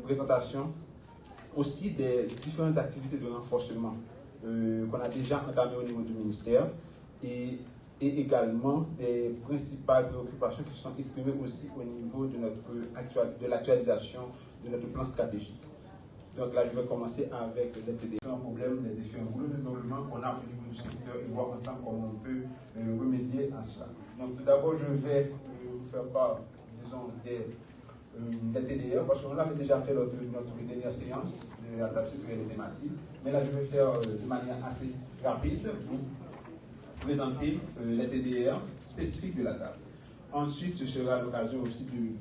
Présentation aussi des différentes activités de renforcement qu'on a déjà entamées au niveau du ministère et également des principales préoccupations qui sont exprimées aussi au niveau de l'actualisation de notre plan stratégique. Donc là, je vais commencer avec les différents problèmes, les différents boulots de développement qu'on a au niveau du secteur et voir ensemble comment on peut remédier à cela. Donc tout d'abord, je vais vous faire part, disons, des TDR, parce qu'on avait déjà fait notre dernière séance de la table sectorielle des thématiques, mais là, je vais faire de manière assez rapide vous présenter les TDR spécifiques de la table. Ensuite, ce sera l'occasion aussi de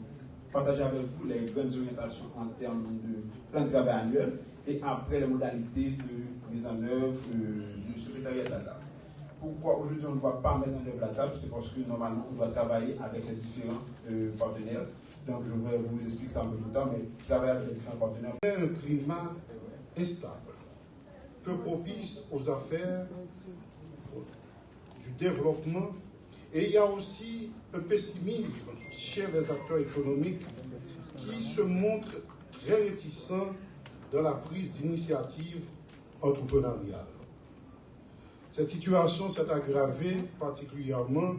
partager avec vous les grandes orientations en termes de plan de travail annuel et après les modalités de mise en œuvre du secrétariat de la table. Pourquoi aujourd'hui on ne va pas mettre en œuvre la table? C'est parce que normalement on doit travailler avec les différents partenaires. Donc je vais vous expliquer ça un peu plus tard, mais travailler avec les différents partenaires. Un climat instable, peu propice aux affaires, du développement, et il y a aussi un pessimisme chez les acteurs économiques qui se montrent très réticents dans la prise d'initiative entrepreneuriale. Cette situation s'est aggravée particulièrement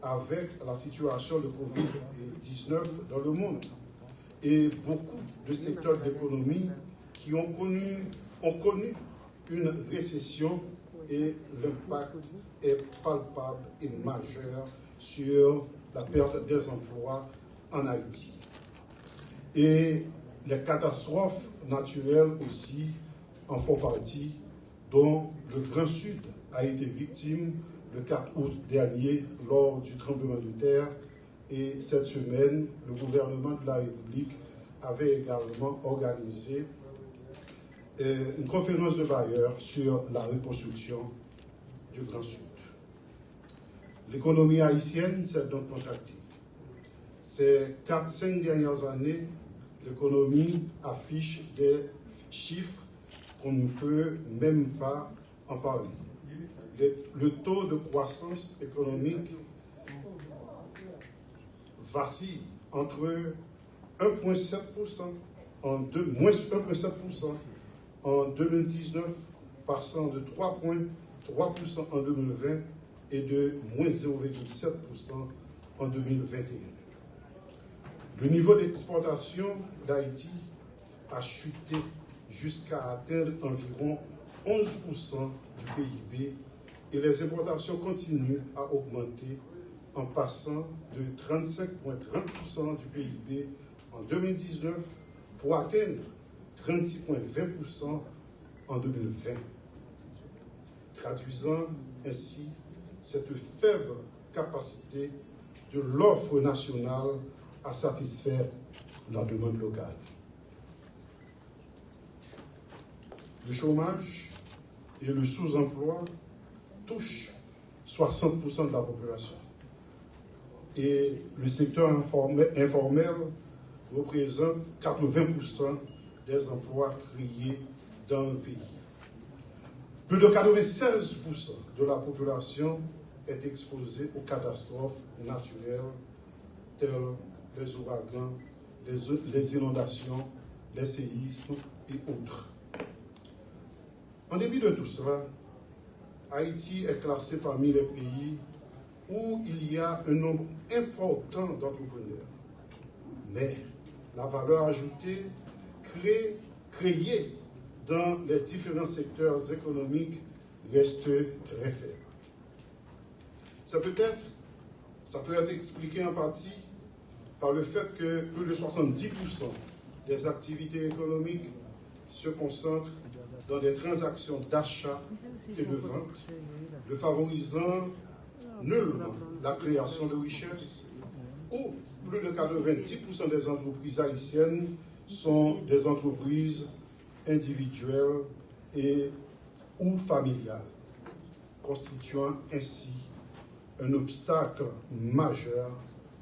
avec la situation de Covid-19 dans le monde et beaucoup de secteurs de l'économie qui ont connu une récession et l'impact est palpable et majeur sur la perte des emplois en Haïti. Et les catastrophes naturelles aussi en font partie, dont le Grand Sud a été victime le 4 août dernier lors du tremblement de terre. Et cette semaine, le gouvernement de la République avait également organisé une conférence de bailleurs sur la reconstruction du Grand Sud. L'économie haïtienne s'est donc contractée. Ces 4-5 dernières années, l'économie affiche des chiffres qu'on ne peut même pas en parler. Le taux de croissance économique vacille entre 1,7% moins 1,7% en 2019, passant de 3,3% en 2020 et de moins 0,7% en 2021. Le niveau d'exportation d'Haïti a chuté jusqu'à atteindre environ 11% du PIB et les importations continuent à augmenter en passant de 35,30% du PIB en 2019 pour atteindre 36,20% en 2020, traduisant ainsi cette faible capacité de l'offre nationale à satisfaire la demande locale. Le chômage et le sous-emploi touchent 60% de la population. Et le secteur informel représente 80% des emplois créés dans le pays. Plus de 96% de la population est exposée aux catastrophes naturelles telles les ouragans, les inondations, les séismes et autres. En dépit de tout cela, Haïti est classé parmi les pays où il y a un nombre important d'entrepreneurs. Mais la valeur ajoutée créée dans les différents secteurs économiques reste très faible. Ça peut être expliqué en partie par le fait que plus de 70% des activités économiques se concentrent dans des transactions d'achat et de vente, ne favorisant nullement la création de richesses, où plus de 90% des entreprises haïtiennes sont des entreprises individuelles ou familiales, constituant ainsi un obstacle majeur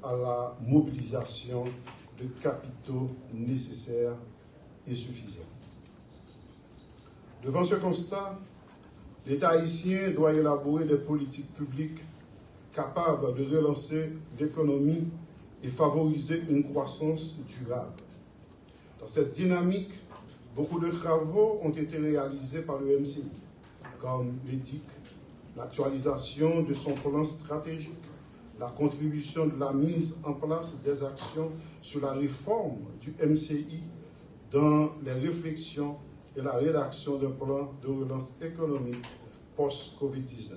à la mobilisation de capitaux nécessaires et suffisants. Devant ce constat, l'État haïtien doit élaborer des politiques publiques capables de relancer l'économie et favoriser une croissance durable. Dans cette dynamique, beaucoup de travaux ont été réalisés par le MCI, comme l'EDIC, l'actualisation de son plan stratégique, la contribution de la mise en place des actions sur la réforme du MCI dans les réflexions et la rédaction d'un plan de relance économique post-Covid-19.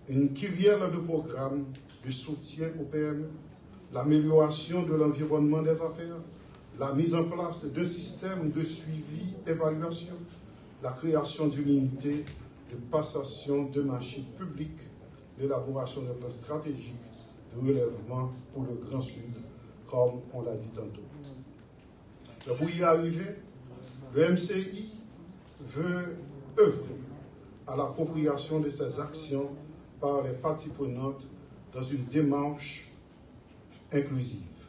Une kyrielle de programmes de soutien aux PME, l'amélioration de l'environnement des affaires, la mise en place d'un système de suivi-évaluation, la création d'une unité de passation de marchés publics, l'élaboration d'un plan stratégique de relèvement pour le Grand Sud, comme on l'a dit tantôt. Mais pour y arriver, le MCI veut œuvrer à l'appropriation de ces actions par les parties prenantes dans une démarche inclusive,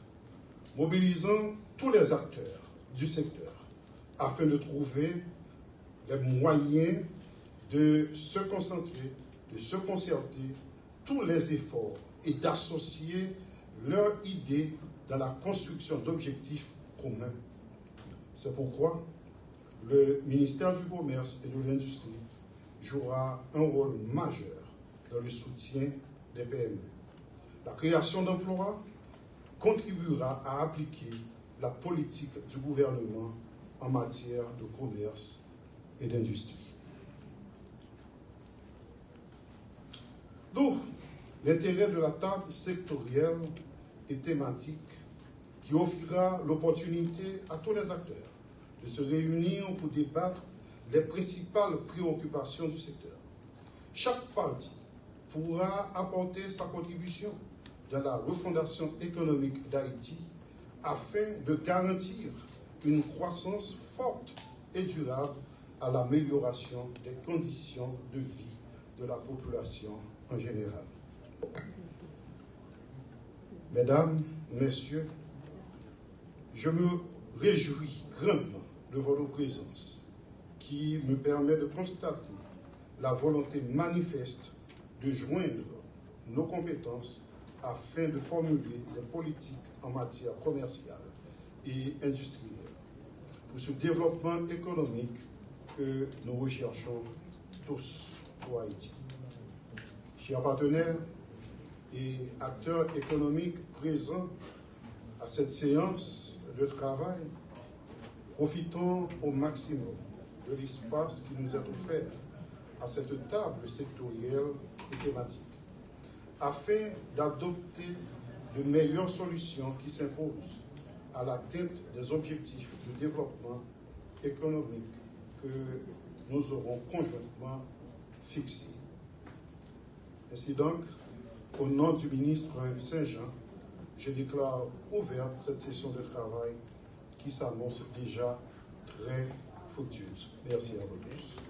mobilisant tous les acteurs du secteur afin de trouver les moyens de se concentrer, de se concerter tous les efforts et d'associer leurs idées dans la construction d'objectifs communs. C'est pourquoi le ministère du Commerce et de l'Industrie jouera un rôle majeur dans le soutien des PME. La création d'emplois contribuera à appliquer la politique du gouvernement en matière de commerce et d'industrie. D'où l'intérêt de la table sectorielle et thématique qui offrira l'opportunité à tous les acteurs de se réunir pour débattre des principales préoccupations du secteur. Chaque partie pourra apporter sa contribution dans la refondation économique d'Haïti afin de garantir une croissance forte et durable à l'amélioration des conditions de vie de la population en général. Mesdames, Messieurs, je me réjouis grandement de votre présence qui me permet de constater la volonté manifeste de joindre nos compétences afin de formuler des politiques en matière commerciale et industrielle pour ce développement économique que nous recherchons tous pour Haïti. Chers partenaires et acteurs économiques présents à cette séance de travail, profitons au maximum de l'espace qui nous est offert à cette table sectorielle et thématique, afin d'adopter de meilleures solutions qui s'imposent à l'atteinte des objectifs de développement économique que nous aurons conjointement fixés. Ainsi donc, au nom du ministre Saint-Jean, je déclare ouverte cette session de travail qui s'annonce déjà très fructueuse. Merci à vous tous.